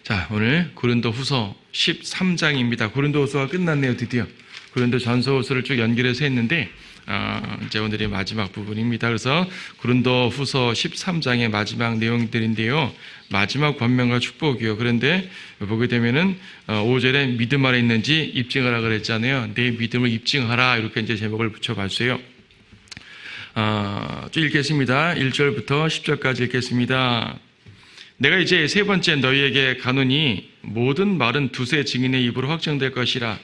자, 오늘 고린도후서 13장입니다. 고린도후서가 끝났네요, 드디어. 고린도전서후서를 쭉 연결해서 했는데 이제 오늘의 마지막 부분입니다. 그래서 고린도후서 13장의 마지막 내용들인데요. 마지막 권면과 축복이요. 그런데 보게 되면은 5절에 믿음 안에 있는지 입증하라 그랬잖아요. 내 믿음을 입증하라 이렇게 이제 제목을 붙여봤어요. 쭉 읽겠습니다. 1절부터 10절까지 읽겠습니다. 내가 이제 세 번째 너희에게 가노니 모든 말은 두세 증인의 입으로 확정될 것이라.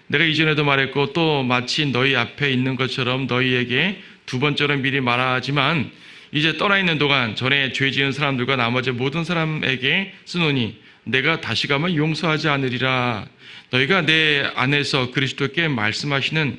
내가 이전에도 말했고 또 마치 너희 앞에 있는 것처럼 너희에게 두 번째로 미리 말하지만 이제 떠나 있는 동안 전에 죄 지은 사람들과 나머지 모든 사람에게 쓰노니 내가 다시 가면 용서하지 않으리라. 너희가 내 안에서 그리스도께서 말씀하시는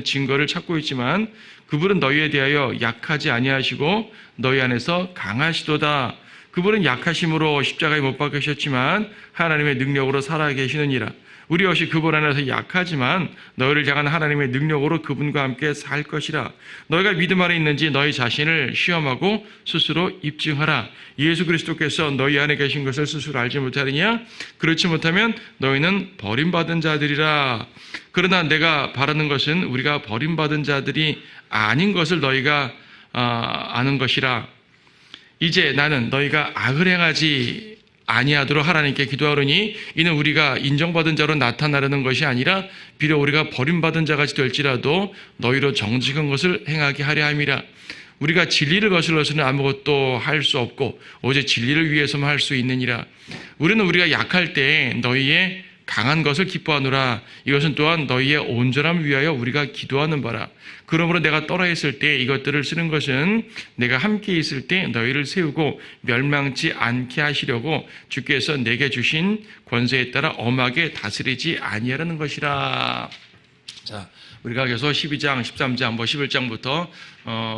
증거를 찾고 있지만 그분은 너희에 대하여 약하지 아니하시고 너희 안에서 강하시도다. 그분은 약하심으로 십자가에 못 박히셨지만 하나님의 능력으로 살아계시느니라. 우리 역시 그분 안에서 약하지만 너희를 향한 하나님의 능력으로 그분과 함께 살 것이라. 너희가 믿음 안에 있는지 너희 자신을 시험하고 스스로 입증하라. 예수 그리스도께서 너희 안에 계신 것을 스스로 알지 못하느냐? 그렇지 못하면 너희는 버림받은 자들이라. 그러나 내가 바라는 것은 우리가 버림받은 자들이 아닌 것을 너희가 아는 것이라. 이제 나는 너희가 악을 행하지 아니하도록 하나님께 기도하노니 이는 우리가 인정받은 자로 나타나려는 것이 아니라 비록 우리가 버림받은 자같이 될지라도 너희로 정직한 것을 행하게 하려 함이라. 우리가 진리를 거슬러서는 아무것도 할 수 없고 오직 진리를 위해서만 할 수 있느니라. 우리는 우리가 약할 때에 너희의 강한 것을 기뻐하노라. 이것은 또한 너희의 온전함을 위하여 우리가 기도하는 바라. 그러므로 내가 떠나 있을 때 이것들을 쓰는 것은 내가 함께 있을 때 너희를 세우고 멸망치 않게 하시려고 주께서 내게 주신 권세에 따라 엄하게 다스리지 아니하라는 것이라. 자, 우리가 계속 12장, 13장, 11장부터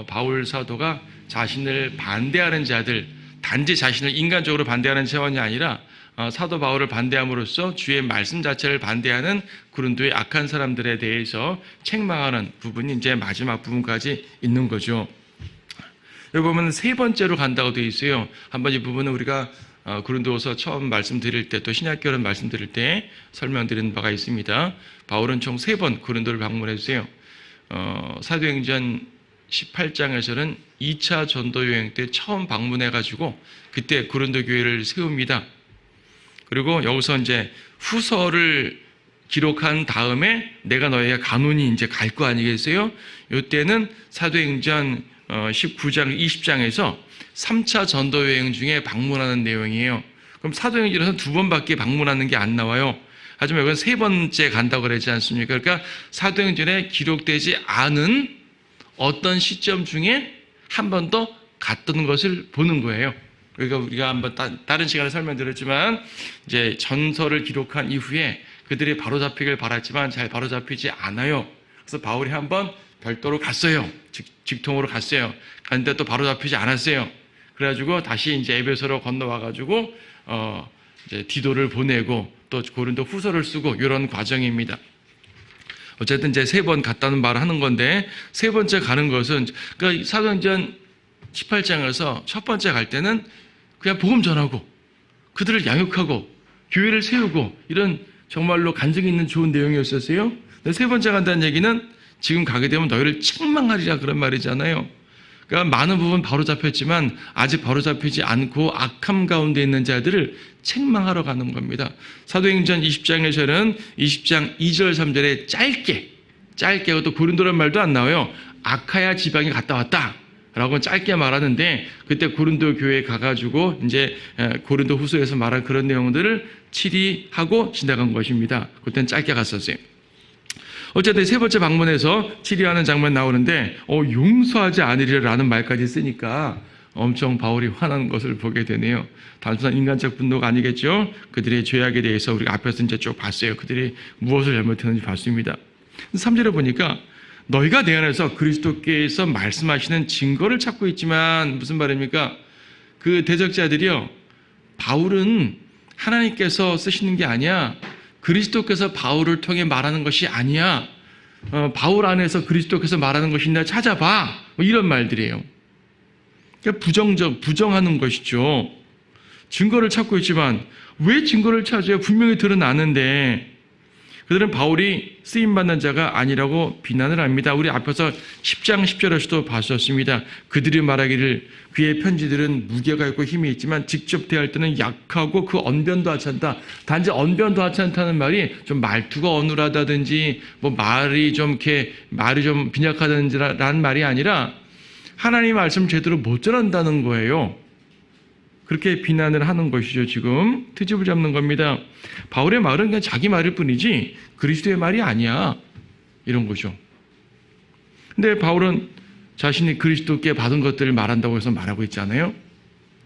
바울 사도가 자신을 반대하는 자들, 단지 자신을 인간적으로 반대하는 차원이 아니라 사도 바울을 반대함으로써 주의 말씀 자체를 반대하는 고린도의 악한 사람들에 대해서 책망하는 부분이 이제 마지막 부분까지 있는 거죠. 여기 보면 세 번째로 간다고 되어 있어요. 한번 이 부분은 우리가 고린도서 처음 말씀드릴 때 또 신약교를 말씀드릴 때 설명드린 바가 있습니다. 바울은 총 3번 고린도를 방문했어요. 사도행전 18장에서는 2차 전도 여행 때 처음 방문해가지고 그때 고린도 교회를 세웁니다. 그리고 여기서 이제 후서를 기록한 다음에 내가 너희에게 가노니 이제 갈 거 아니겠어요? 이때는 사도행전 19장, 20장에서 3차 전도 여행 중에 방문하는 내용이에요. 그럼 사도행전에서는 2번밖에 방문하는 게 안 나와요. 하지만 이건 3번째 간다고 그러지 않습니까? 그러니까 사도행전에 기록되지 않은 어떤 시점 중에 한 번 더 갔던 것을 보는 거예요. 그러니까 우리가 한번 다른 시간에 설명드렸지만 이제 전서를 기록한 이후에 그들이 바로잡히길 바랐지만 잘 바로잡히지 않아요. 그래서 바울이 한번 별도로 갔어요. 직통으로 갔어요. 갔는데 또 바로잡히지 않았어요. 그래가지고 다시 이제 에베소로 건너와가지고 이제 디도를 보내고 또 고린도 후서를 쓰고 이런 과정입니다. 어쨌든 이제 3번 갔다는 말을 하는 건데 세 번째 가는 것은 그러니까 사도행전 18장에서 첫 번째 갈 때는 그냥 복음 전하고 그들을 양육하고 교회를 세우고 이런 정말로 간증이 있는 좋은 내용이었었어요. 근데 세 번째 간다는 얘기는 지금 가게 되면 너희를 책망하리라 그런 말이잖아요. 그러니까 많은 부분 바로 잡혔지만 아직 바로 잡히지 않고 악함 가운데 있는 자들을 책망하러 가는 겁니다. 사도행전 20장에서는 20장 2절 3절에 짧게 또 고린도란 말도 안 나와요. 아카야 지방에 갔다 왔다 라고 짧게 말하는데 그때 고린도 교회에 가가지고 이제 고린도 후서에서 말한 그런 내용들을 치리하고 지나간 것입니다. 그때는 짧게 갔었어요. 어쨌든 세 번째 방문에서 치리하는 장면 나오는데 용서하지 않으리라는 말까지 쓰니까 엄청 바울이 화난 것을 보게 되네요. 단순한 인간적 분노가 아니겠죠. 그들의 죄악에 대해서 우리가 앞에서 이제 쭉 봤어요. 그들이 무엇을 잘못했는지 봤습니다. 3절에 보니까 너희가 내 안에서 그리스도께서 말씀하시는 증거를 찾고 있지만 무슨 말입니까? 그 대적자들이요. 바울은 하나님께서 쓰시는 게 아니야. 그리스도께서 바울을 통해 말하는 것이 아니야. 바울 안에서 그리스도께서 말하는 것이 있나 찾아봐. 뭐 이런 말들이에요. 그러니까 부정하는 것이죠. 증거를 찾고 있지만 왜 증거를 찾아요? 분명히 드러나는데. 그들은 바울이 쓰임받는 자가 아니라고 비난을 합니다. 우리 앞에서 10장 10절에서도 봤었습니다. 그들이 말하기를 그의 편지들은 무게가 있고 힘이 있지만 직접 대할 때는 약하고 그 언변도 하찮다. 단지 언변도 하찮다는 말이 좀 말투가 어눌하다든지 뭐 말이 좀 빈약하다든지라는 말이 아니라 하나님의 말씀 제대로 못 전한다는 거예요. 그렇게 비난을 하는 것이죠. 지금 트집을 잡는 겁니다. 바울의 말은 그냥 자기 말일 뿐이지 그리스도의 말이 아니야. 이런 거죠. 근데 바울은 자신이 그리스도께 받은 것들을 말한다고 해서 말하고 있잖아요.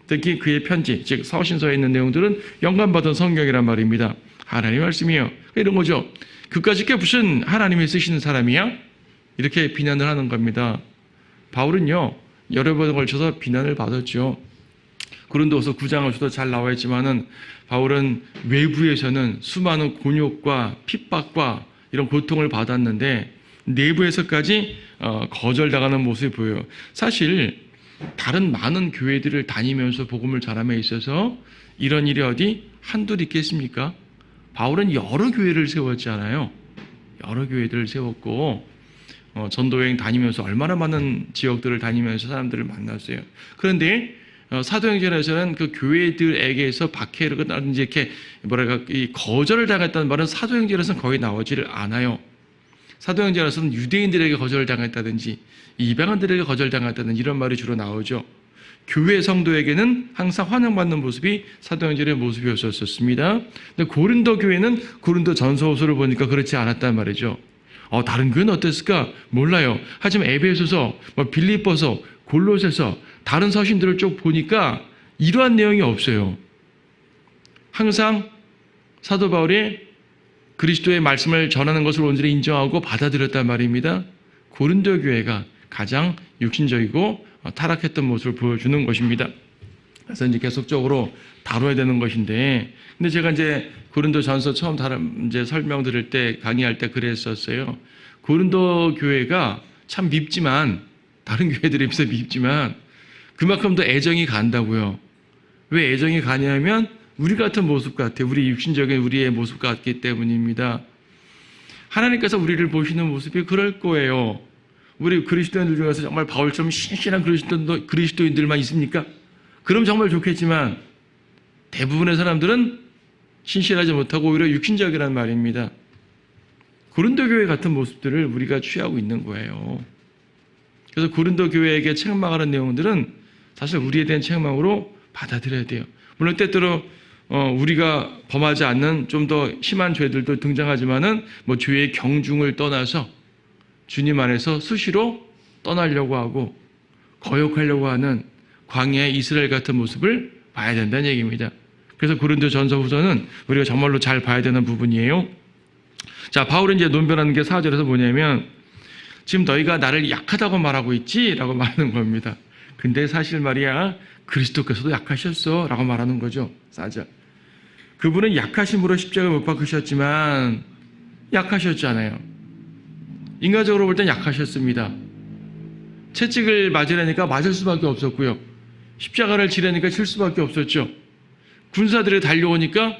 특히 그의 편지, 즉 서신서에 있는 내용들은 영감받은 성경이란 말입니다. 하나님의 말씀이에요. 이런 거죠. 그까짓 게 무슨 하나님이 쓰시는 사람이야? 이렇게 비난을 하는 겁니다. 바울은요, 여러 번에 걸쳐서 비난을 받았죠. 고린도후서 9장에서도 잘 나와 있지만은 바울은 외부에서는 수많은 곤욕과 핍박과 이런 고통을 받았는데 내부에서까지 거절당하는 모습이 보여요. 사실 다른 많은 교회들을 다니면서 복음을 전함에 있어서 이런 일이 어디 한둘 있겠습니까? 바울은 여러 교회를 세웠잖아요. 여러 교회들을 세웠고 전도여행 다니면서 얼마나 많은 지역들을 다니면서 사람들을 만났어요. 그런데 사도행전에서는 그 교회들에게서 박해라든지 이렇게 이 거절을 당했다는 말은 사도행전에서는 거의 나오지를 않아요. 사도행전에서는 유대인들에게 거절을 당했다든지 이방인들에게 거절당했다든지 이런 말이 주로 나오죠. 교회 성도에게는 항상 환영받는 모습이 사도행전의 모습이었었습니다. 근데 고린도 교회는 고린도 전서후서를 보니까 그렇지 않았단 말이죠. 다른 교회는 어땠을까? 몰라요. 하지만 에베소서, 빌립보서, 골로새서 다른 서신들을 쭉 보니까 이러한 내용이 없어요. 항상 사도 바울이 그리스도의 말씀을 전하는 것을 온전히 인정하고 받아들였단 말입니다. 고린도 교회가 가장 육신적이고 타락했던 모습을 보여주는 것입니다. 그래서 이제 계속적으로 다뤄야 되는 것인데, 근데 제가 이제 고린도전서 처음 이제 설명드릴 때 강의할 때 그랬었어요. 고린도 교회가 참 밉지만 다른 교회들에 비해서 밉지만 그만큼 더 애정이 간다고요. 왜 애정이 가냐면 우리 같은 모습 같아요. 우리 육신적인 우리의 모습 같기 때문입니다. 하나님께서 우리를 보시는 모습이 그럴 거예요. 우리 그리스도인들 중에서 정말 바울처럼 신실한 그리스도인들만 있습니까? 그럼 정말 좋겠지만 대부분의 사람들은 신실하지 못하고 오히려 육신적이란 말입니다. 고린도 교회 같은 모습들을 우리가 취하고 있는 거예요. 그래서 고린도 교회에게 책망하는 내용들은 사실 우리에 대한 책망으로 받아들여야 돼요. 물론 때때로 우리가 범하지 않는 좀 더 심한 죄들도 등장하지만은 죄의 경중을 떠나서 주님 안에서 수시로 떠나려고 하고 거역하려고 하는 광야의 이스라엘 같은 모습을 봐야 된다는 얘기입니다. 그래서 고린도전서 후서는 우리가 정말로 잘 봐야 되는 부분이에요. 자, 바울은 이제 논변하는 게 4절에서 뭐냐면 지금 너희가 나를 약하다고 말하고 있지? 라고 말하는 겁니다. 근데 사실 말이야 그리스도께서도 약하셨어 라고 말하는 거죠. 4절. 그분은 약하심으로 십자가에 못 박히셨지만 약하셨잖아요. 인간적으로 볼 땐 약하셨습니다. 채찍을 맞으려니까 맞을 수밖에 없었고요. 십자가를 지려니까 칠 수밖에 없었죠. 군사들이 달려오니까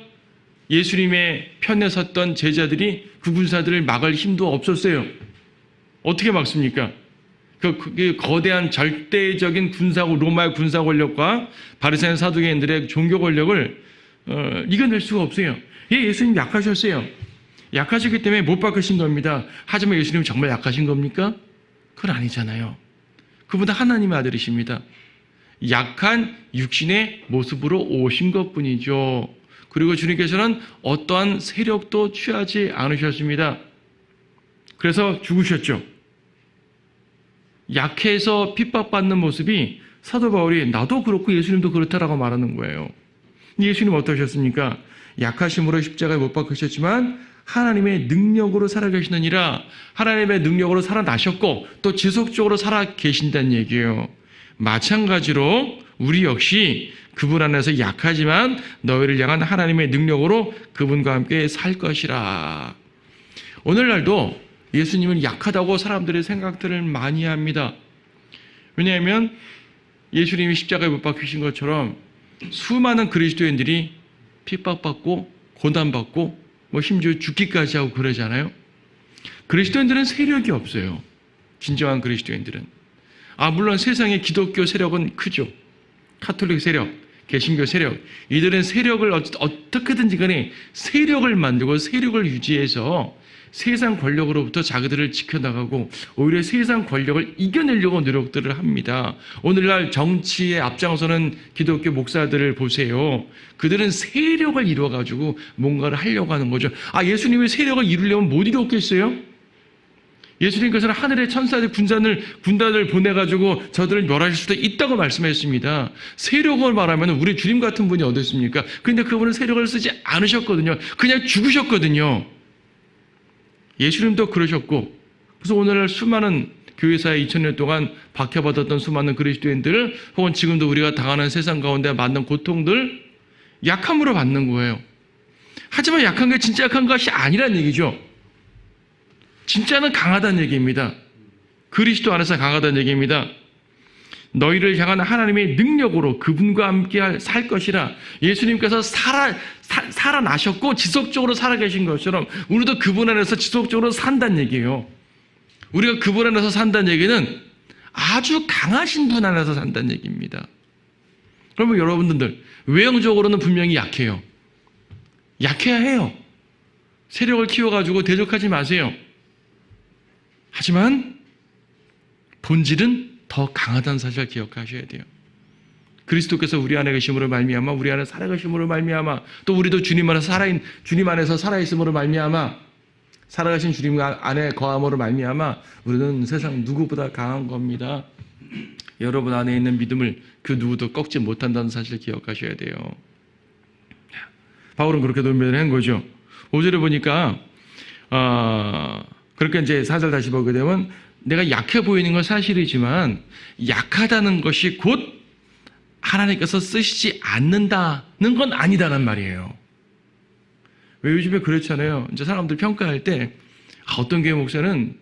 예수님의 편에 섰던 제자들이 그 군사들을 막을 힘도 없었어요. 어떻게 막습니까? 그 거대한 절대적인 로마의 군사 권력과 바리새인 사두개인들의 종교 권력을 이겨낼 수가 없어요. 예수님 약하셨어요. 약하시기 때문에 못 박으신 겁니다. 하지만 예수님이 정말 약하신 겁니까? 그건 아니잖아요. 그분은 하나님의 아들이십니다. 약한 육신의 모습으로 오신 것뿐이죠. 그리고 주님께서는 어떠한 세력도 취하지 않으셨습니다. 그래서 죽으셨죠. 약해서 핍박받는 모습이 사도 바울이 나도 그렇고 예수님도 그렇다라고 말하는 거예요. 예수님 어떠셨습니까? 약하심으로 십자가에 못 박히셨지만 하나님의 능력으로 살아계시느니라. 하나님의 능력으로 살아나셨고 또 지속적으로 살아계신다는 얘기예요. 마찬가지로 우리 역시 그분 안에서 약하지만 너희를 향한 하나님의 능력으로 그분과 함께 살 것이라. 오늘날도 예수님은 약하다고 사람들의 생각들을 많이 합니다. 왜냐하면 예수님이 십자가에 못 박히신 것처럼 수많은 그리스도인들이 핍박받고 고난받고 뭐 심지어 죽기까지 하고 그러잖아요. 그리스도인들은 세력이 없어요. 진정한 그리스도인들은. 물론 세상의 기독교 세력은 크죠. 카톨릭 세력, 개신교 세력. 이들은 세력을 어떻게든지 간에 세력을 만들고 세력을 유지해서 세상 권력으로부터 자기들을 지켜나가고 오히려 세상 권력을 이겨내려고 노력들을 합니다. 오늘날 정치에 앞장서는 기독교 목사들을 보세요. 그들은 세력을 이루어가지고 뭔가를 하려고 하는 거죠. 예수님이 세력을 이루려면 못 이뤘겠어요? 예수님께서는 하늘의 천사들 군단을 보내가지고 저들을 멸하실 수도 있다고 말씀하셨습니다. 세력을 말하면 우리 주님 같은 분이 어딨습니까? 그런데 그분은 세력을 쓰지 않으셨거든요. 그냥 죽으셨거든요. 예수님도 그러셨고, 그래서 오늘날 수많은 교회사에 2000년 동안 박해받았던 수많은 그리스도인들을 혹은 지금도 우리가 당하는 세상 가운데 만난 고통들 약함으로 받는 거예요. 하지만 약한 게 진짜 약한 것이 아니란 얘기죠. 진짜는 강하다는 얘기입니다. 그리스도 안에서 강하다는 얘기입니다. 너희를 향한 하나님의 능력으로 그분과 함께 살 것이라. 예수님께서 살아나셨고 지속적으로 살아계신 것처럼 우리도 그분 안에서 지속적으로 산다는 얘기예요. 우리가 그분 안에서 산다는 얘기는 아주 강하신 분 안에서 산다는 얘기입니다. 그러면 여러분들 외형적으로는 분명히 약해요. 약해야 해요. 세력을 키워가지고 대적하지 마세요. 하지만 본질은 더 강하다는 사실을 기억하셔야 돼요. 그리스도께서 우리 안에 계심으로 말미암아, 우리 안에 살아가심으로 말미암아, 또 우리도 주님 안에서 살아있음으로 말미암아, 살아가신 주님 안에 거함으로 말미암아 우리는 세상 누구보다 강한 겁니다. 여러분 안에 있는 믿음을 그 누구도 꺾지 못한다는 사실을 기억하셔야 돼요. 바울은 그렇게 논변을 한 거죠. 5절에 보니까 그렇게 이제 4절 다시 보게 되면 내가 약해 보이는 건 사실이지만 약하다는 것이 곧 하나님께서 쓰시지 않는다는 건 아니다는 말이에요. 왜 요즘에 그렇잖아요. 이제 사람들 평가할 때 어떤 교회 목사는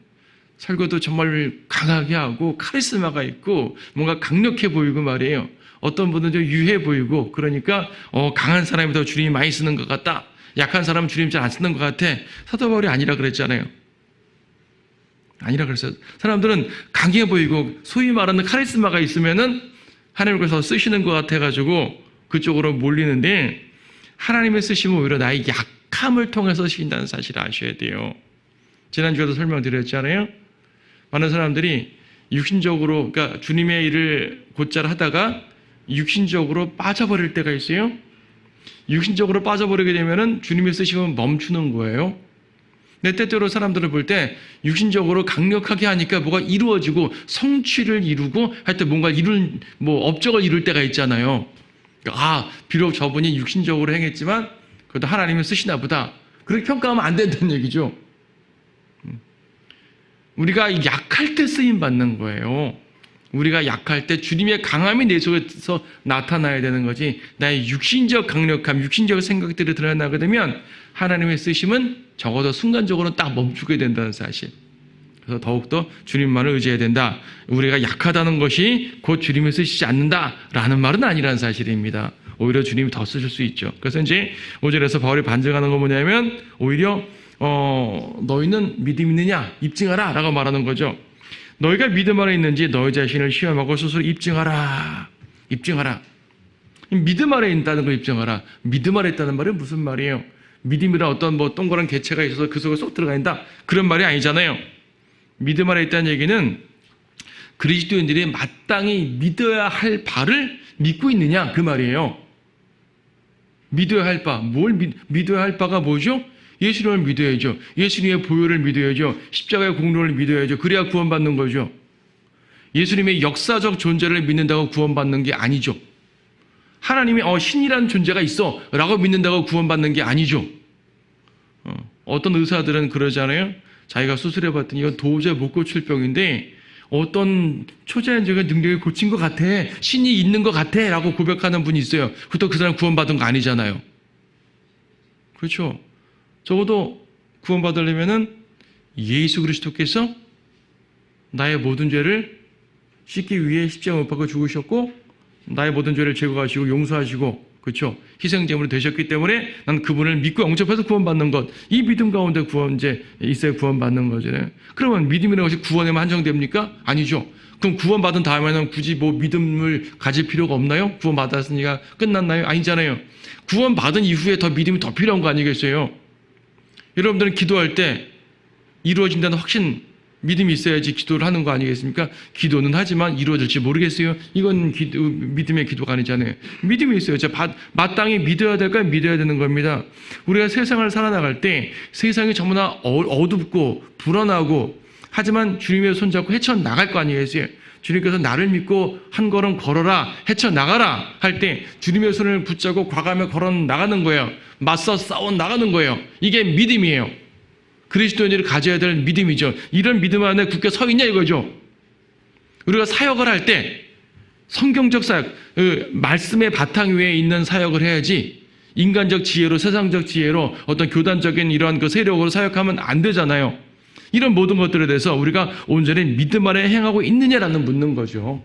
설교도 정말 강하게 하고 카리스마가 있고 뭔가 강력해 보이고 말이에요. 어떤 분은 좀 유해 보이고 그러니까 강한 사람이 더 주님이 많이 쓰는 것 같다. 약한 사람은 주님 잘 안 쓰는 것 같아. 사도 바울이 아니라 그랬잖아요. 아니라 그랬어요. 사람들은 강해 보이고 소위 말하는 카리스마가 있으면은 하나님께서 쓰시는 것 같아가지고 그쪽으로 몰리는데 하나님의 쓰심은 오히려 나의 약함을 통해서 쓰신다는 사실을 아셔야 돼요. 지난주에도 설명드렸잖아요. 많은 사람들이 육신적으로, 그러니까 주님의 일을 곧잘 하다가 육신적으로 빠져버릴 때가 있어요. 육신적으로 빠져버리게 되면은 주님의 쓰심은 멈추는 거예요. 근데 때때로 사람들을 볼 때 육신적으로 강력하게 하니까 뭐가 이루어지고 성취를 이루고 하여튼 뭔가 업적을 이룰 때가 있잖아요. 비록 저분이 육신적으로 행했지만 그래도 하나님이 쓰시나 보다. 그렇게 평가하면 안 된다는 얘기죠. 우리가 약할 때 쓰임 받는 거예요. 우리가 약할 때 주님의 강함이 내 속에서 나타나야 되는 거지, 나의 육신적 강력함, 육신적 생각들이 드러나게 되면 하나님의 쓰심은 적어도 순간적으로 딱 멈추게 된다는 사실. 그래서 더욱더 주님만을 의지해야 된다. 우리가 약하다는 것이 곧 주님이 쓰시지 않는다라는 말은 아니라는 사실입니다. 오히려 주님이 더 쓰실 수 있죠. 그래서 이제 5절에서 바울이 반증하는 건 뭐냐면 오히려 너희는 믿음 있느냐 입증하라 라고 말하는 거죠. 너희가 믿음 안에 있는지 너희 자신을 시험하고 스스로 입증하라. 입증하라. 믿음 안에 있다는 걸 입증하라. 믿음 안에 있다는 말은 무슨 말이에요? 믿음이란 어떤 동그란 개체가 있어서 그 속에 쏙 들어가 있다. 그런 말이 아니잖아요. 믿음 안에 있다는 얘기는 그리스도인들이 마땅히 믿어야 할 바를 믿고 있느냐 그 말이에요. 믿어야 할 바. 믿어야 할 바가 뭐죠? 예수님을 믿어야죠. 예수님의 보혈을 믿어야죠. 십자가의 공로를 믿어야죠. 그래야 구원받는 거죠. 예수님의 역사적 존재를 믿는다고 구원받는 게 아니죠. 하나님이 신이라는 존재가 있어 라고 믿는다고 구원받는 게 아니죠. 어떤 의사들은 그러잖아요. 자기가 수술해봤더니 이건 도저히 못 고칠 병인데 어떤 초자연적인 능력이 고친 것 같아. 신이 있는 것 같아 라고 고백하는 분이 있어요. 그것도 그 사람 구원받은 거 아니잖아요. 그렇죠. 적어도 구원받으려면은 예수 그리스도께서 나의 모든 죄를 씻기 위해 십자가에 못 박아 죽으셨고 나의 모든 죄를 제거하시고 용서하시고 그렇죠? 희생제물이 되셨기 때문에 난 그분을 믿고 영접해서 구원받는 것. 이 믿음 가운데 이제 있어야 구원받는 거잖아요. 그러면 믿음이라는 것이 구원에만 한정됩니까? 아니죠. 그럼 구원받은 다음에는 굳이 뭐 믿음을 가질 필요가 없나요? 구원받았으니까 끝났나요? 아니잖아요. 구원받은 이후에 더 믿음이 더 필요한 거 아니겠어요? 여러분들은 기도할 때 이루어진다는 확신, 믿음이 있어야지 기도를 하는 거 아니겠습니까? 기도는 하지만 이루어질지 모르겠어요. 이건 믿음의 기도가 아니잖아요. 믿음이 있어요. 마땅히 믿어야 될까요? 믿어야 되는 겁니다. 우리가 세상을 살아나갈 때 세상이 전부나 어둡고 불안하고 하지만 주님의 손잡고 헤쳐나갈 거 아니겠어요? 주님께서 나를 믿고 한 걸음 걸어라, 헤쳐나가라 할 때 주님의 손을 붙잡고 과감히 걸어 나가는 거예요. 맞서 싸워 나가는 거예요. 이게 믿음이에요. 그리스도인들이 가져야 될 믿음이죠. 이런 믿음 안에 굳게 서 있냐 이거죠. 우리가 사역을 할 때 성경적 사역, 말씀의 바탕 위에 있는 사역을 해야지 인간적 지혜로 세상적 지혜로 어떤 교단적인 이러한 그 세력으로 사역하면 안 되잖아요. 이런 모든 것들에 대해서 우리가 온전히 믿음 안에 행하고 있느냐라는 묻는 거죠.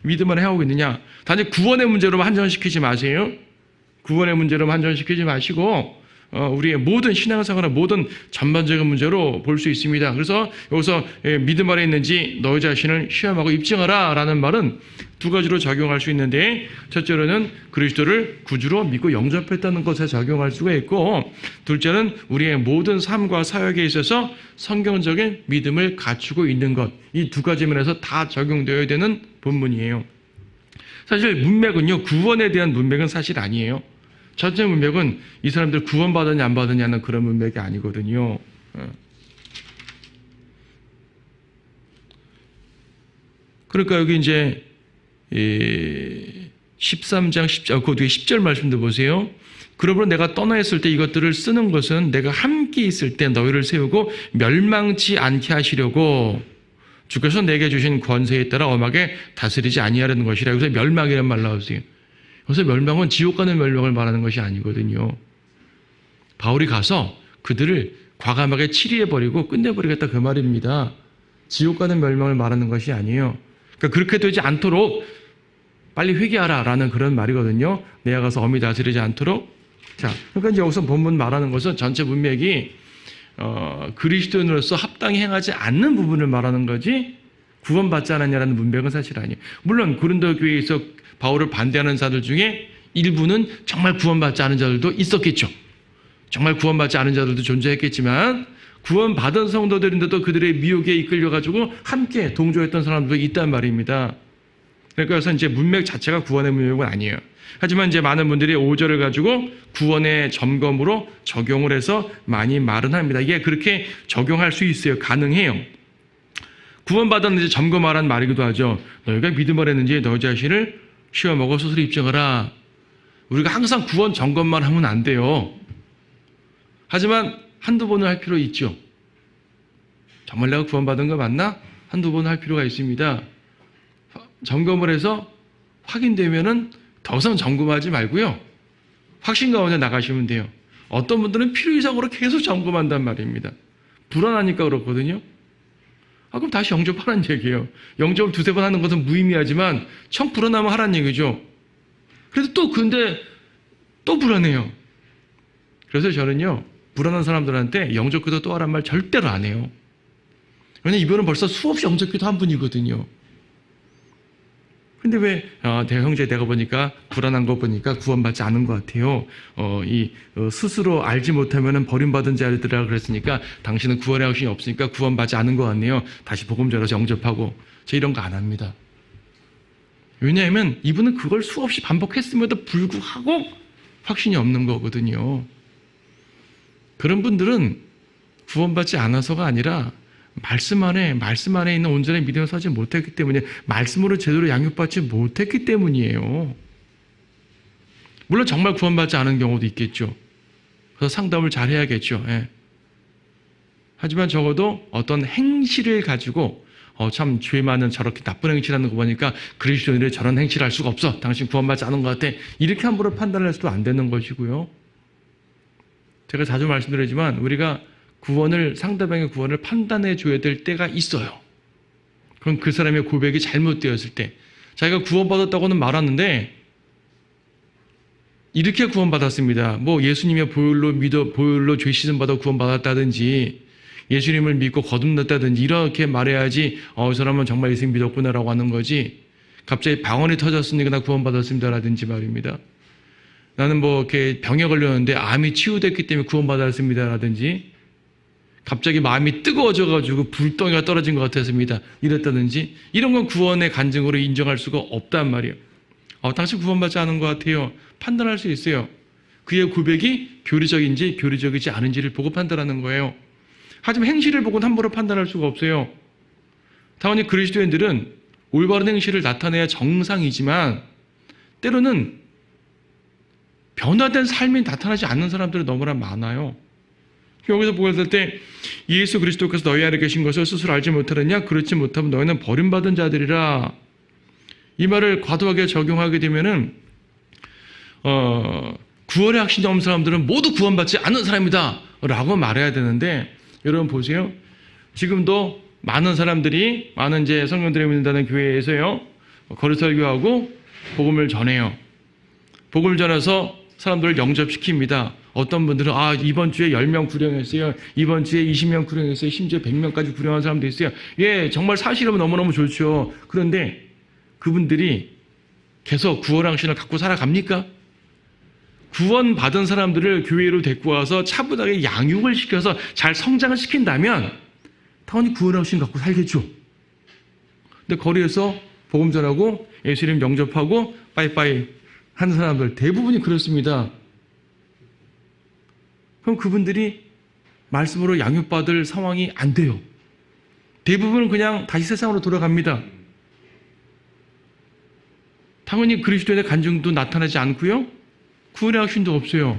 믿음 안에 행하고 있느냐. 단지 구원의 문제로만 한정시키지 마세요. 구원의 문제로만 한정시키지 마시고 우리의 모든 신앙생활의 모든 전반적인 문제로 볼 수 있습니다. 그래서 여기서 믿음 안에 있는지 너희 자신을 시험하고 입증하라 라는 말은 두 가지로 적용할 수 있는데 첫째로는 그리스도를 구주로 믿고 영접했다는 것에 적용할 수가 있고 둘째는 우리의 모든 삶과 사역에 있어서 성경적인 믿음을 갖추고 있는 것. 이 두 가지 면에서 다 적용되어야 되는 본문이에요. 사실 문맥은요. 구원에 대한 문맥은 사실 아니에요. 첫째 문맥은 이 사람들 구원받았냐 안 받았냐는 그런 문맥이 아니거든요. 그러니까 여기 이제 13장 10절, 그 뒤에 10절 말씀도 보세요. 그러므로 내가 떠나 있을 때 이것들을 쓰는 것은 내가 함께 있을 때 너희를 세우고 멸망치 않게 하시려고 주께서 내게 주신 권세에 따라 엄하게 다스리지 아니하려는 것이라. 그래서 멸망이라는 말 나오세요. 그래서 멸망은 지옥 가는 멸망을 말하는 것이 아니거든요. 바울이 가서 그들을 과감하게 치리해버리고 끝내버리겠다 그 말입니다. 지옥 가는 멸망을 말하는 것이 아니에요. 그러니까 그렇게 되지 않도록 빨리 회개하라 라는 그런 말이거든요. 내가 가서 엄히 다스리지 않도록. 자, 그러니까 이제 여기서 본문 말하는 것은 전체 문맥이 그리스도인으로서 합당히 행하지 않는 부분을 말하는 거지 구원받지 않았냐라는 문맥은 사실 아니에요. 물론 고린도 교회에서 바울을 반대하는 자들 중에 일부는 정말 구원받지 않은 자들도 있었겠죠. 정말 구원받지 않은 자들도 존재했겠지만 구원받은 성도들인데도 그들의 미혹에 이끌려가지고 함께 동조했던 사람들도 있단 말입니다. 그러니까 그래서 이제 문맥 자체가 구원의 문맥은 아니에요. 하지만 이제 많은 분들이 5절을 가지고 구원의 점검으로 적용을 해서 많이 말은 합니다. 이게 그렇게 적용할 수 있어요. 가능해요. 구원받았는지 점검하라는 말이기도 하죠. 너희가 믿음을 했는지 너희 자신을 시험하고 스스로 입증하라. 우리가 항상 구원 점검만 하면 안 돼요. 하지만 한두 번은 할 필요 있죠. 정말 내가 구원받은 거 맞나? 한두 번 할 필요가 있습니다. 점검을 해서 확인되면은 더 이상 점검하지 말고요. 확신 가운데 나가시면 돼요. 어떤 분들은 필요 이상으로 계속 점검한단 말입니다. 불안하니까 그렇거든요. 그럼 다시 영접하라는 얘기예요. 영접을 두세 번 하는 것은 무의미하지만 청 불안하면 하라는 얘기죠. 그래도 근데 또 불안해요. 그래서 저는요. 불안한 사람들한테 영접기도 또 하란 말 절대로 안 해요. 왜냐면 이분은 벌써 수없이 영접기도 한 분이거든요. 근데 왜 형제 내가 보니까 불안한 거 보니까 구원받지 않은 것 같아요. 스스로 알지 못하면 버림받은 자들이라 그랬으니까 당신은 구원의 확신이 없으니까 구원받지 않은 것 같네요. 다시 복음 전해서 영접하고. 저 이런 거 안 합니다. 왜냐하면 이분은 그걸 수없이 반복했음에도 불구하고 확신이 없는 거거든요. 그런 분들은 구원받지 않아서가 아니라 말씀 안에 있는 온전한 믿음을 서지 못했기 때문에 말씀으로 제대로 양육받지 못했기 때문이에요. 물론 정말 구원받지 않은 경우도 있겠죠. 그래서 상담을 잘 해야겠죠. 예. 하지만 적어도 어떤 행실을 가지고 참 죄 많은 저렇게 나쁜 행실하는 거 보니까 그리스도인들이 저런 행실을 할 수가 없어. 당신 구원받지 않은 것 같아. 이렇게 함부로 판단할 수도 안 되는 것이고요. 제가 자주 말씀드리지만 우리가 상대방의 구원을 판단해 줘야 될 때가 있어요. 그럼 그 사람의 고백이 잘못되었을 때, 자기가 구원받았다고는 말하는데 이렇게 구원받았습니다. 뭐 예수님의 보혈로 죄 씻음 받아 구원받았다든지 예수님을 믿고 거듭났다든지 이렇게 말해야지 이 사람은 정말 예수님 믿었구나라고 하는 거지. 갑자기 방언이 터졌으니까 나 구원받았습니다라든지 말입니다. 나는 뭐 이렇게 병에 걸렸는데 암이 치유됐기 때문에 구원받았습니다라든지 갑자기 마음이 뜨거워져가지고 불덩이가 떨어진 것 같았습니다. 이랬다든지 이런 건 구원의 간증으로 인정할 수가 없단 말이에요. 당신 구원받지 않은 것 같아요. 판단할 수 있어요. 그의 고백이 교리적인지 교리적이지 않은지를 보고 판단하는 거예요. 하지만 행실을 보고는 함부로 판단할 수가 없어요. 당연히 그리스도인들은 올바른 행실을 나타내야 정상이지만 때로는 변화된 삶이 나타나지 않는 사람들이 너무나 많아요. 여기서 보았을 때 예수 그리스도께서 너희 안에 계신 것을 스스로 알지 못하느냐? 그렇지 못하면 너희는 버림받은 자들이라. 이 말을 과도하게 적용하게 되면은 구원의 확신이 없는 사람들은 모두 구원받지 않는 사람이다 라고 말해야 되는데 여러분 보세요. 지금도 많은 사람들이 많은 이제 성령들이 믿는다는 교회에서요 거리 설교하고 복음을 전해요. 복음을 전해서 사람들을 영접시킵니다. 어떤 분들은 이번 주에 10명 구령했어요. 이번 주에 20명 구령했어요. 심지어 100명까지 구령한 사람도 있어요. 예, 정말 사실이면 너무너무 좋죠. 그런데 그분들이 계속 구원 확신을 갖고 살아갑니까? 구원받은 사람들을 교회로 데리고 와서 차분하게 양육을 시켜서 잘 성장을 시킨다면 당연히 구원 확신 갖고 살겠죠. 근데 거리에서 복음 전하고 예수님 영접하고 빠이빠이 하는 사람들 대부분이 그렇습니다. 그럼 그분들이 말씀으로 양육받을 상황이 안 돼요. 대부분은 그냥 다시 세상으로 돌아갑니다. 당연히 그리스도인의 간증도 나타나지 않고요. 구원의 확신도 없어요.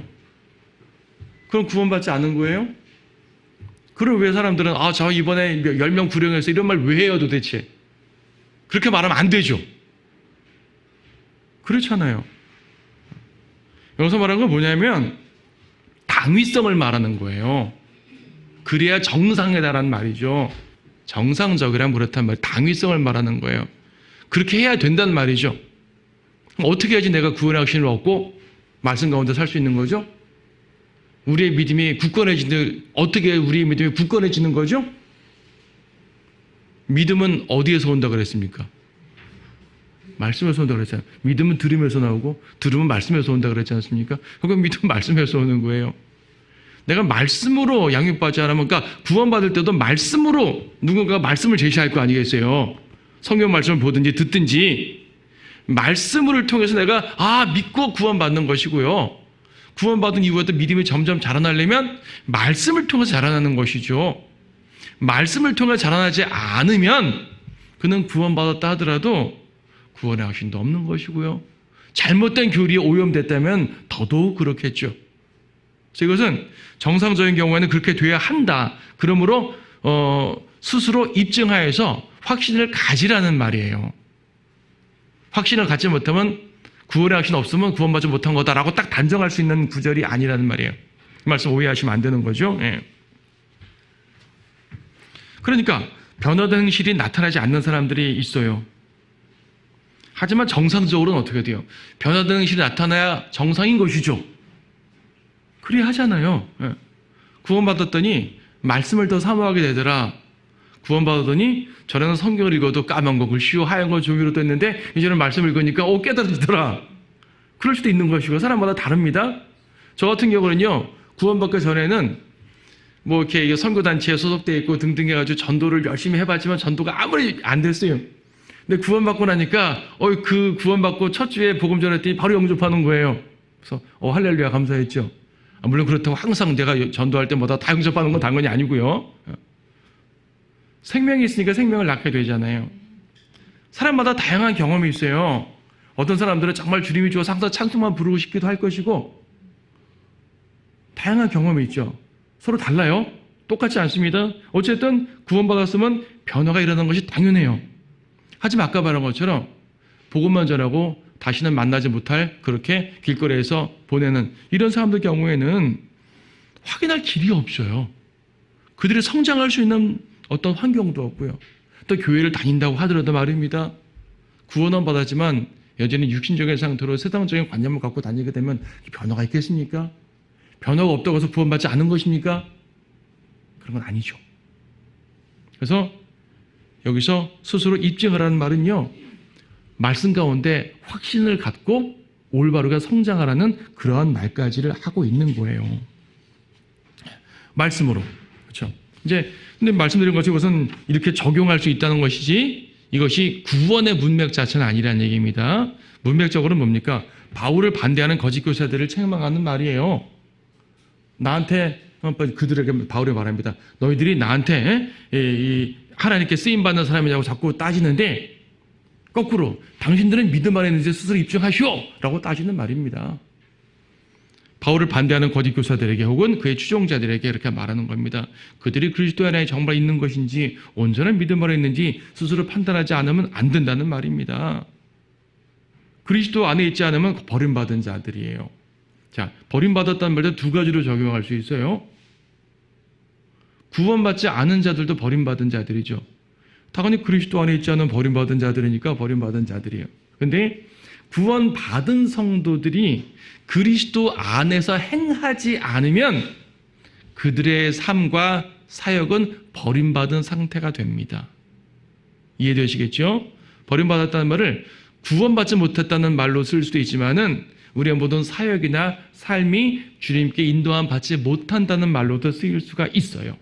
그럼 구원받지 않은 거예요? 그럼 왜 사람들은 저 이번에 10명 구령해서 이런 말 왜 해요 도대체? 그렇게 말하면 안 되죠. 그렇잖아요. 여기서 말하는 건 뭐냐면 당위성을 말하는 거예요. 그래야 정상이다라는 말이죠. 정상적이란 그렇단 말이에요. 당위성을 말하는 거예요. 그렇게 해야 된다는 말이죠. 어떻게 해야지 내가 구원의 확신을 얻고 말씀 가운데 살 수 있는 거죠? 우리의 믿음이 굳건해지는, 어떻게 우리의 믿음이 굳건해지는 거죠? 믿음은 어디에서 온다 그랬습니까? 말씀에서 온다 그랬잖아요. 믿음은 들음에서 나오고 들음은 말씀에서 온다 그랬지 않습니까? 그러니까 믿음은 말씀에서 오는 거예요. 내가 말씀으로 양육받지 않으면, 그러니까 구원받을 때도 말씀으로 누군가가 말씀을 제시할 거 아니겠어요? 성경 말씀을 보든지 듣든지 말씀을 통해서 내가 믿고 구원받는 것이고요. 구원받은 이후에도 믿음이 점점 자라나려면 말씀을 통해서 자라나는 것이죠. 말씀을 통해 자라나지 않으면 그는 구원받았다 하더라도 구원의 확신도 없는 것이고요. 잘못된 교리에 오염됐다면 더더욱 그렇겠죠. 그래서 이것은 정상적인 경우에는 그렇게 돼야 한다. 그러므로 스스로 입증하여서 확신을 가지라는 말이에요. 확신을 갖지 못하면 구원의 확신 없으면 구원받지 못한 거다라고 딱 단정할 수 있는 구절이 아니라는 말이에요. 그 말씀 오해하시면 안 되는 거죠. 예. 그러니까 변화된 행실이 나타나지 않는 사람들이 있어요. 하지만 정상적으로는 어떻게 돼요? 변화된 행실이 나타나야 정상인 것이죠. 그래야 하잖아요. 예. 구원받았더니 말씀을 더 사모하게 되더라. 구원받았더니 전에는 성경을 읽어도 까만 거 글씨요 하얀 거 종이로 떴는데 이제는 말씀을 읽으니까 깨달아지더라. 그럴 수도 있는 것이고 사람마다 다릅니다. 저 같은 경우는요, 구원받기 전에는 뭐 이렇게 선교단체에 소속되어 있고 등등 해가지고 전도를 열심히 해봤지만 전도가 아무리 안 됐어요. 근데 구원받고 나니까 그 구원받고 첫 주에 복음 전했더니 바로 영접하는 거예요. 그래서 할렐루야 감사했죠. 물론 그렇다고 항상 내가 전도할 때마다 다 영접하는 건 당연히 아니고요. 생명이 있으니까 생명을 낳게 되잖아요. 사람마다 다양한 경험이 있어요. 어떤 사람들은 정말 주님이 주어서 항상 찬송만 부르고 싶기도 할 것이고 다양한 경험이 있죠. 서로 달라요. 똑같지 않습니다. 어쨌든 구원받았으면 변화가 일어나는 것이 당연해요. 하지만 아까 말한 것처럼 복음만 전하고 다시는 만나지 못할 그렇게 길거리에서 보내는 이런 사람들 경우에는 확인할 길이 없어요. 그들이 성장할 수 있는 어떤 환경도 없고요. 또 교회를 다닌다고 하더라도 말입니다. 구원은 받았지만 여전히 육신적인 상태로 세상적인 관념을 갖고 다니게 되면 변화가 있겠습니까? 변화가 없다고 해서 구원받지 않은 것입니까? 그런 건 아니죠. 그래서 여기서 스스로 입증하라는 말은요, 말씀 가운데 확신을 갖고 올바르게 성장하라는 그러한 말까지를 하고 있는 거예요. 말씀으로. 그렇죠. 이제 근데 말씀드린 것이 이것은 이렇게 적용할 수 있다는 것이지 이것이 구원의 문맥 자체는 아니라는 얘기입니다. 문맥적으로는 뭡니까? 바울을 반대하는 거짓 교사들을 책망하는 말이에요. 나한테 그들에게 바울이 말합니다. 너희들이 나한테 이 하나님께 쓰임받는 사람이냐고 자꾸 따지는데 거꾸로 당신들은 믿음 안에 있는지 스스로 입증하시오! 라고 따지는 말입니다. 바울을 반대하는 거짓 교사들에게 혹은 그의 추종자들에게 이렇게 말하는 겁니다. 그들이 그리스도 안에 정말 있는 것인지 온전한 믿음 안에 있는지 스스로 판단하지 않으면 안 된다는 말입니다. 그리스도 안에 있지 않으면 버림받은 자들이에요. 자, 버림받았다는 말도 두 가지로 적용할 수 있어요. 구원받지 않은 자들도 버림받은 자들이죠. 당연히 그리스도 안에 있지 않은 버림받은 자들이니까 버림받은 자들이에요. 근데 구원받은 성도들이 그리스도 안에서 행하지 않으면 그들의 삶과 사역은 버림받은 상태가 됩니다. 이해되시겠죠? 버림받았다는 말을 구원받지 못했다는 말로 쓸 수도 있지만은 우리의 모든 사역이나 삶이 주님께 인도함 받지 못한다는 말로도 쓰일 수가 있어요.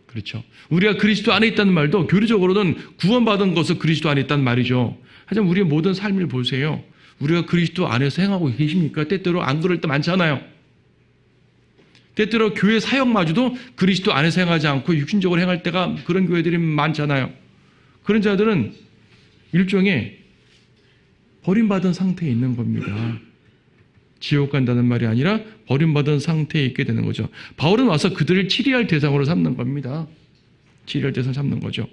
그렇죠. 우리가 그리스도 안에 있다는 말도 교리적으로는 구원받은 것은 그리스도 안에 있다는 말이죠. 하지만 우리의 모든 삶을 보세요. 우리가 그리스도 안에서 행하고 계십니까? 때때로 안 그럴 때 많잖아요. 때때로 교회 사역마저도 그리스도 안에서 행하지 않고 육신적으로 행할 때가 그런 교회들이 많잖아요. 그런 자들은 일종의 버림받은 상태에 있는 겁니다. 지옥 간다는 말이 아니라 버림받은 상태에 있게 되는 거죠. 바울은 와서 그들을 치리할 대상으로 삼는 겁니다. 치리할 대상 삼는 거죠.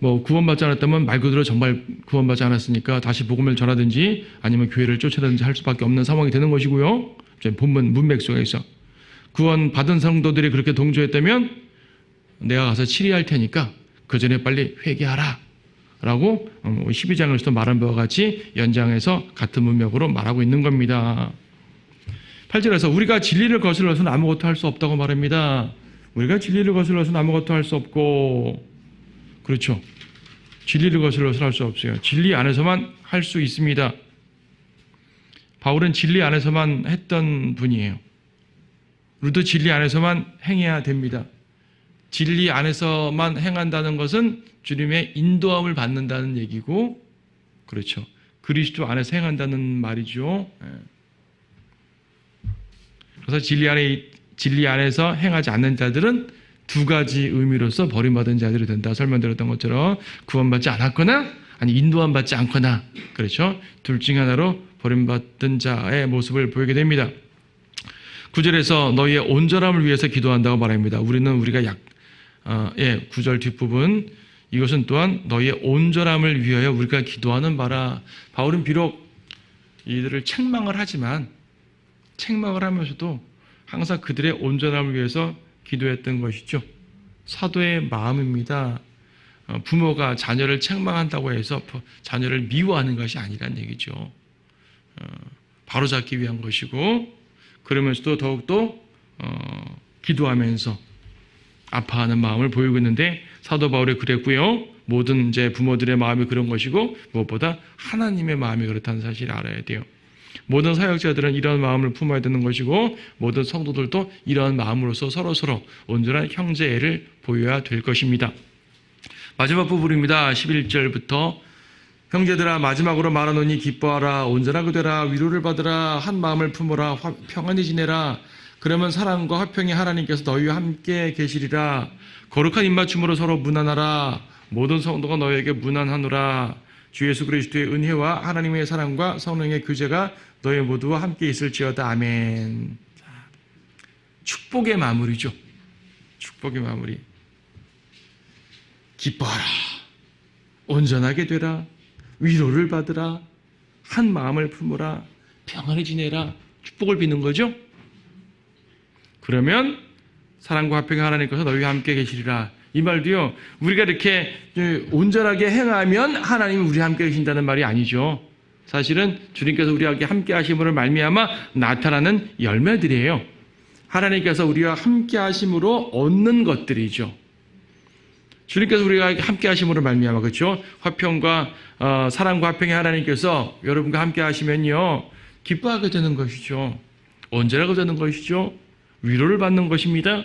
뭐 구원받지 않았다면 말 그대로 정말 구원받지 않았으니까 다시 복음을 전하든지 아니면 교회를 쫓아다든지 할 수밖에 없는 상황이 되는 것이고요. 본문 문맥 속에서 구원받은 성도들이 그렇게 동조했다면 내가 가서 치리할 테니까 그 전에 빨리 회개하라 라고 12장에서도 말한 바와 같이 연장해서 같은 문맥으로 말하고 있는 겁니다. 8절에서 우리가 진리를 거슬러서는 아무것도 할 수 없다고 말합니다. 우리가 진리를 거슬러서는 아무것도 할 수 없고, 그렇죠. 진리를 거슬러서는 할 수 없어요. 진리 안에서만 할 수 있습니다. 바울은 진리 안에서만 했던 분이에요. 우리도 진리 안에서만 행해야 됩니다. 진리 안에서만 행한다는 것은 주님의 인도함을 받는다는 얘기고, 그렇죠. 그리스도 안에서 행한다는 말이죠. 그래서 진리 안에서 행하지 않는 자들은 두 가지 의미로서 버림받은 자들이 된다. 설명드렸던 것처럼 구원받지 않았거나 아니 인도함 받지 않거나, 그렇죠. 둘 중 하나로 버림받은 자의 모습을 보이게 됩니다. 9절에서 너희의 온전함을 위해서 기도한다고 말합니다. 우리가 9절 뒷부분 이것은 또한 너희의 온전함을 위하여 우리가 기도하는 바라. 바울은 비록 이들을 책망을 하지만 책망을 하면서도 항상 그들의 온전함을 위해서 기도했던 것이죠. 사도의 마음입니다. 부모가 자녀를 책망한다고 해서 자녀를 미워하는 것이 아니란 얘기죠. 바로잡기 위한 것이고, 그러면서도 더욱더 기도하면서 아파하는 마음을 보이고 있는데 사도 바울이 그랬고요. 모든 이제 부모들의 마음이 그런 것이고 무엇보다 하나님의 마음이 그렇다는 사실을 알아야 돼요. 모든 사역자들은 이런 마음을 품어야 되는 것이고 모든 성도들도 이러한 마음으로서 서로서로 온전한 형제애를 보여야 될 것입니다. 마지막 부분입니다. 11절부터 형제들아 마지막으로 말하노니 기뻐하라 온전하게 되라 위로를 받으라 한 마음을 품어라 평안히 지내라 그러면 사랑과 화평이 하나님께서 너희와 함께 계시리라. 거룩한 입맞춤으로 서로 문안하라. 모든 성도가 너희에게 문안하노라. 주 예수 그리스도의 은혜와 하나님의 사랑과 성령의 교제가 너희 모두와 함께 있을지어다. 아멘. 축복의 마무리죠. 축복의 마무리. 기뻐하라. 온전하게 되라. 위로를 받으라. 한 마음을 품으라. 평안히 지내라. 축복을 비는 거죠. 그러면 사랑과 화평의 하나님께서 너희와 함께 계시리라. 이 말도요, 우리가 이렇게 온전하게 행하면 하나님이 우리와 함께 계신다는 말이 아니죠. 사실은 주님께서 우리와 함께 하심으로 말미암아 나타나는 열매들이에요. 하나님께서 우리와 함께 하심으로 얻는 것들이죠. 주님께서 우리가 함께 하심으로 말미암아, 그렇죠? 화평과 사랑과 화평의 하나님께서 여러분과 함께 하시면요, 기뻐하게 되는 것이죠. 언제라고 되는 것이죠? 위로를 받는 것입니다.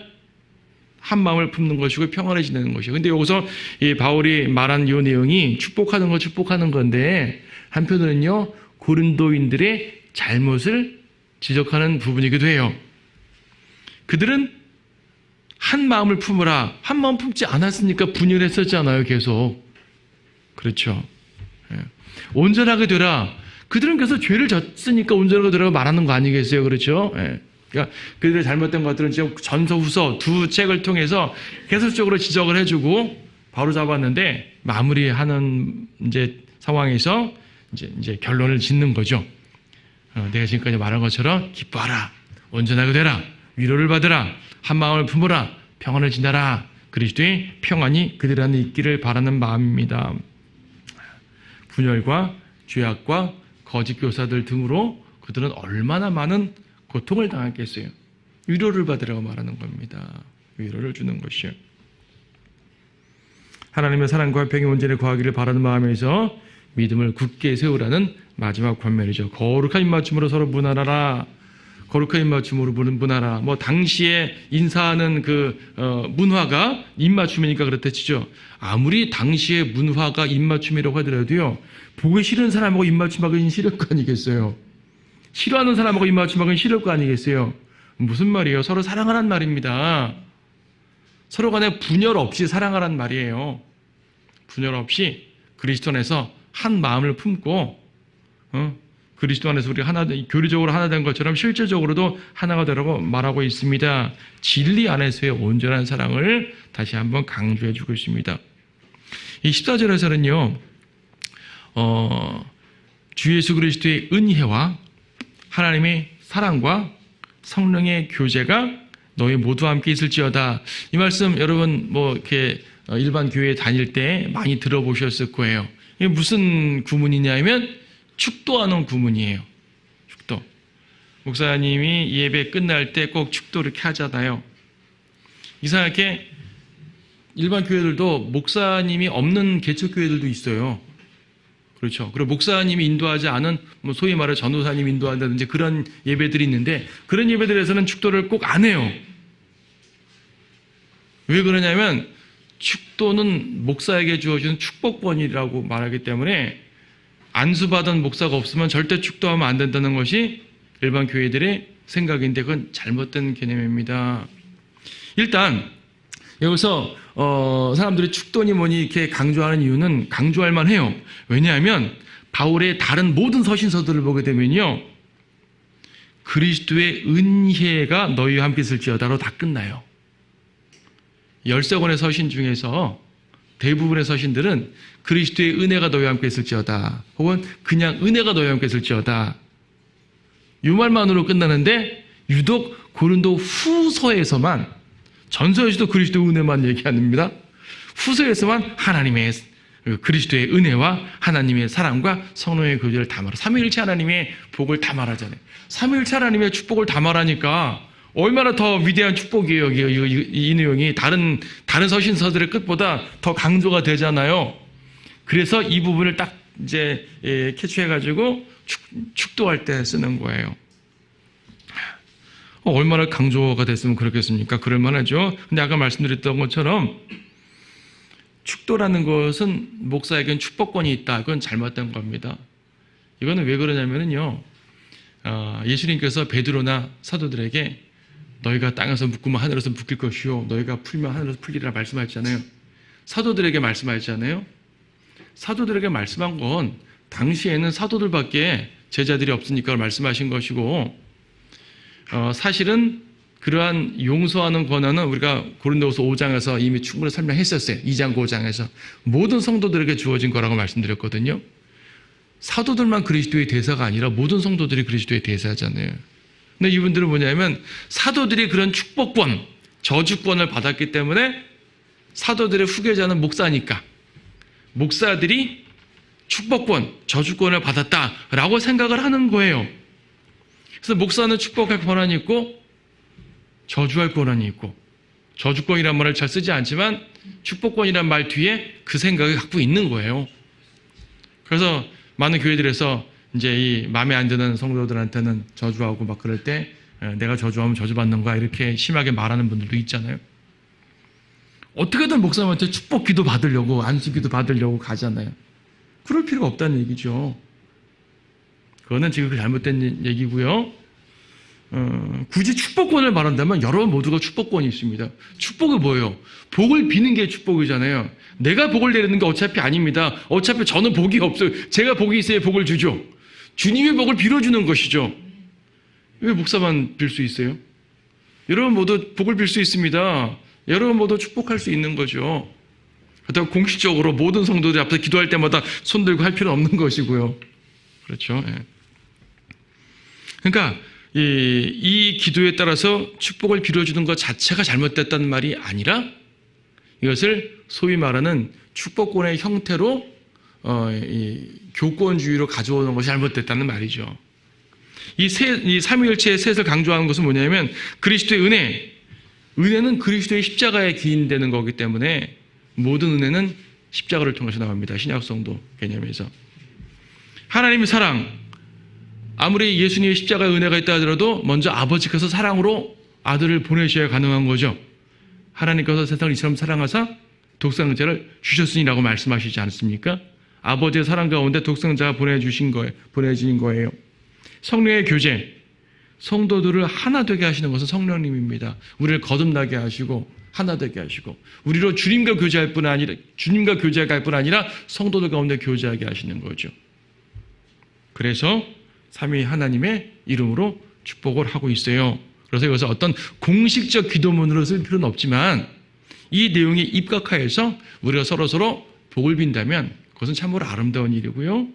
한 마음을 품는 것이고 평안해지는 것이죠. 근데 여기서 이 바울이 말한 이 내용이 축복하는 건데, 한편으로는요, 고린도인들의 잘못을 지적하는 부분이기도 해요. 그들은 한 마음을 품으라. 한 마음 품지 않았으니까 분열했었잖아요, 계속. 그렇죠. 온전하게 되라. 그들은 계속 죄를 졌으니까 온전하게 되라고 말하는 거 아니겠어요? 그렇죠? 그러니까 그들의 잘못된 것들은 지금 전서 후서 두 책을 통해서 계속적으로 지적을 해주고 바로 잡았는데, 마무리하는 이제 상황에서 이제 결론을 짓는 거죠. 내가 지금까지 말한 것처럼 기뻐하라, 온전하게 되라, 위로를 받으라, 한 마음을 품으라, 평안을 지나라. 그리스도의 평안이 그들 안에 있기를 바라는 마음입니다. 분열과 죄악과 거짓 교사들 등으로 그들은 얼마나 많은 고통을 당했겠어요. 위로를 받으라고 말하는 겁니다. 위로를 주는 것이요. 하나님의 사랑과 평이 온전히 거하기를 바라는 마음에서 믿음을 굳게 세우라는 마지막 권면이죠. 거룩한 입맞춤으로 서로 문안하라. 거룩한 입맞춤으로 문하라. 뭐 당시에 인사하는 그 문화가 입맞춤이니까 그렇다 치죠. 아무리 당시의 문화가 입맞춤이라고 하더라도요, 보기 싫은 사람하고 입맞춤하기는 싫을 거 아니겠어요. 싫어하는 사람하고 입맞춤하기는 싫을 거 아니겠어요. 무슨 말이에요? 서로 사랑하란 말입니다. 서로 간에 분열 없이 사랑하란 말이에요. 분열 없이 그리스도 안에서 한 마음을 품고 그리스도 안에서 우리가 하나, 교리적으로 하나 된 것처럼 실제적으로도 하나가 되라고 말하고 있습니다. 진리 안에서의 온전한 사랑을 다시 한번 강조해 주고 있습니다. 이 14절에서는요, 주 예수 그리스도의 은혜와 하나님의 사랑과 성령의 교제가 너희 모두와 함께 있을지어다. 이 말씀 여러분 뭐 이렇게 일반 교회 다닐 때 많이 들어보셨을 거예요. 이게 무슨 구문이냐면 축도하는 구문이에요. 축도. 목사님이 예배 끝날 때 꼭 축도 이렇게 하잖아요. 이상하게 일반 교회들도 목사님이 없는 개척교회들도 있어요. 그렇죠. 그리고 목사님이 인도하지 않은 뭐 소위 말해 전도사님이 인도한다든지 그런 예배들이 있는데, 그런 예배들에서는 축도를 꼭 안 해요. 왜 그러냐면 축도는 목사에게 주어지는 축복권이라고 말하기 때문에 안수받은 목사가 없으면 절대 축도하면 안 된다는 것이 일반 교회들의 생각인데, 그건 잘못된 개념입니다. 일단 여기서 사람들이 축도니 뭐니 이렇게 강조하는 이유는 강조할 만해요. 왜냐하면 바울의 다른 모든 서신서들을 보게 되면요, 그리스도의 은혜가 너희와 함께 있을지어다로 다 끝나요. 13권의 서신 중에서 대부분의 서신들은 그리스도의 은혜가 너희와 함께 있을지어다, 혹은 그냥 은혜가 너희와 함께 있을지어다, 이 말만으로 끝나는데, 유독 고린도 후서에서만, 전서에서도 그리스도의 은혜만 얘기합니다. 후서에서만 하나님의 그리스도의 은혜와 하나님의 사랑과 성령의 교제를 다 말하, 삼위일체 하나님의 복을 다 말하잖아요. 삼위일체 하나님의 축복을 다 말하니까 얼마나 더 위대한 축복이에요. 이 내용이 다른 서신서들의 끝보다 더 강조가 되잖아요. 그래서 이 부분을 딱 이제 캐치해가지고 축도할 때 쓰는 거예요. 얼마나 강조가 됐으면 그렇겠습니까? 그럴 만하죠. 근데 아까 말씀드렸던 것처럼 축도라는 것은 목사에게는 축복권이 있다. 그건 잘못된 겁니다. 이거는 왜 그러냐면요, 예수님께서 베드로나 사도들에게 너희가 땅에서 묶으면 하늘에서 묶일 것이요, 너희가 풀면 하늘에서 풀리라 말씀하셨잖아요. 사도들에게 말씀하셨잖아요. 사도들에게 말씀한 건 당시에는 사도들밖에 제자들이 없으니까 말씀하신 것이고, 사실은 그러한 용서하는 권한은 우리가 고린도후서 5장에서 이미 충분히 설명했었어요. 2장 5장에서 모든 성도들에게 주어진 거라고 말씀드렸거든요. 사도들만 그리스도의 대사가 아니라 모든 성도들이 그리스도의 대사잖아요. 근데 이분들은 뭐냐면 사도들이 그런 축복권, 저주권을 받았기 때문에 사도들의 후계자는 목사니까 목사들이 축복권, 저주권을 받았다라고 생각을 하는 거예요. 그래서 목사는 축복할 권한이 있고 저주할 권한이 있고, 저주권이란 말을 잘 쓰지 않지만 축복권이란 말 뒤에 그 생각을 갖고 있는 거예요. 그래서 많은 교회들에서 이제 이 마음에 안 드는 성도들한테는 저주하고 막 그럴 때 내가 저주하면 저주받는 거야 이렇게 심하게 말하는 분들도 있잖아요. 어떻게든 목사님한테 축복 기도 받으려고, 안수 기도 받으려고 가잖아요. 그럴 필요가 없다는 얘기죠. 그거는 지금 잘못된 얘기고요. 굳이 축복권을 말한다면 여러분 모두가 축복권이 있습니다. 축복이 뭐예요? 복을 비는 게 축복이잖아요. 내가 복을 내리는 게 어차피 아닙니다. 어차피 저는 복이 없어요. 제가 복이 있어야 복을 주죠. 주님의 복을 빌어주는 것이죠. 왜 목사만 빌 수 있어요? 여러분 모두 복을 빌 수 있습니다. 여러분 모두 축복할 수 있는 거죠. 그렇다고 공식적으로 모든 성도들 앞에서 기도할 때마다 손 들고 할 필요는 없는 것이고요. 그렇죠. 예. 그러니까 이 기도에 따라서 축복을 빌어주는 것 자체가 잘못됐다는 말이 아니라 이것을 소위 말하는 축복권의 형태로 이 교권주의로 가져오는 것이 잘못됐다는 말이죠. 이 삼위일체의 셋을 강조하는 것은 뭐냐면 그리스도의 은혜는 그리스도의 십자가에 기인되는 거기 때문에 모든 은혜는 십자가를 통해서 나옵니다. 신약성도 개념에서. 하나님의 사랑, 아무리 예수님의 십자가의 은혜가 있다 하더라도 먼저 아버지께서 사랑으로 아들을 보내셔야 가능한 거죠. 하나님께서 세상을 이처럼 사랑하사 독생자를 주셨으니라고 말씀하시지 않습니까? 아버지의 사랑 가운데 독생자가 보내주신 거예요. 성령의 교제, 성도들을 하나 되게 하시는 것은 성령님입니다. 우리를 거듭나게 하시고 하나 되게 하시고 우리로 주님과 교제할 뿐 아니라 성도들 가운데 교제하게 하시는 거죠. 그래서 삼위 하나님의 이름으로 축복을 하고 있어요. 그래서 이것을 어떤 공식적 기도문으로 쓸 필요는 없지만 이 내용에 입각하여서 우리가 서로 복을 빈다면 그것은 참으로 아름다운 일이고요.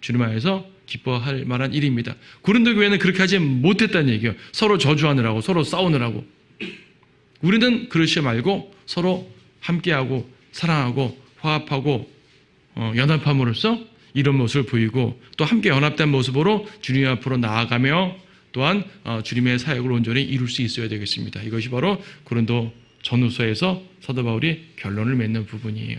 주님 안에서 기뻐할 만한 일입니다. 고린도 교회는 그렇게 하지 못했다는 얘기예요. 서로 저주하느라고, 서로 싸우느라고. 우리는 그러지 말고 서로 함께하고 사랑하고 화합하고 연합함으로써 이런 모습을 보이고 또 함께 연합된 모습으로 주님 앞으로 나아가며 또한 주님의 사역을 온전히 이룰 수 있어야 되겠습니다. 이것이 바로 고린도 전후서에서 사도 바울이 결론을 맺는 부분이에요.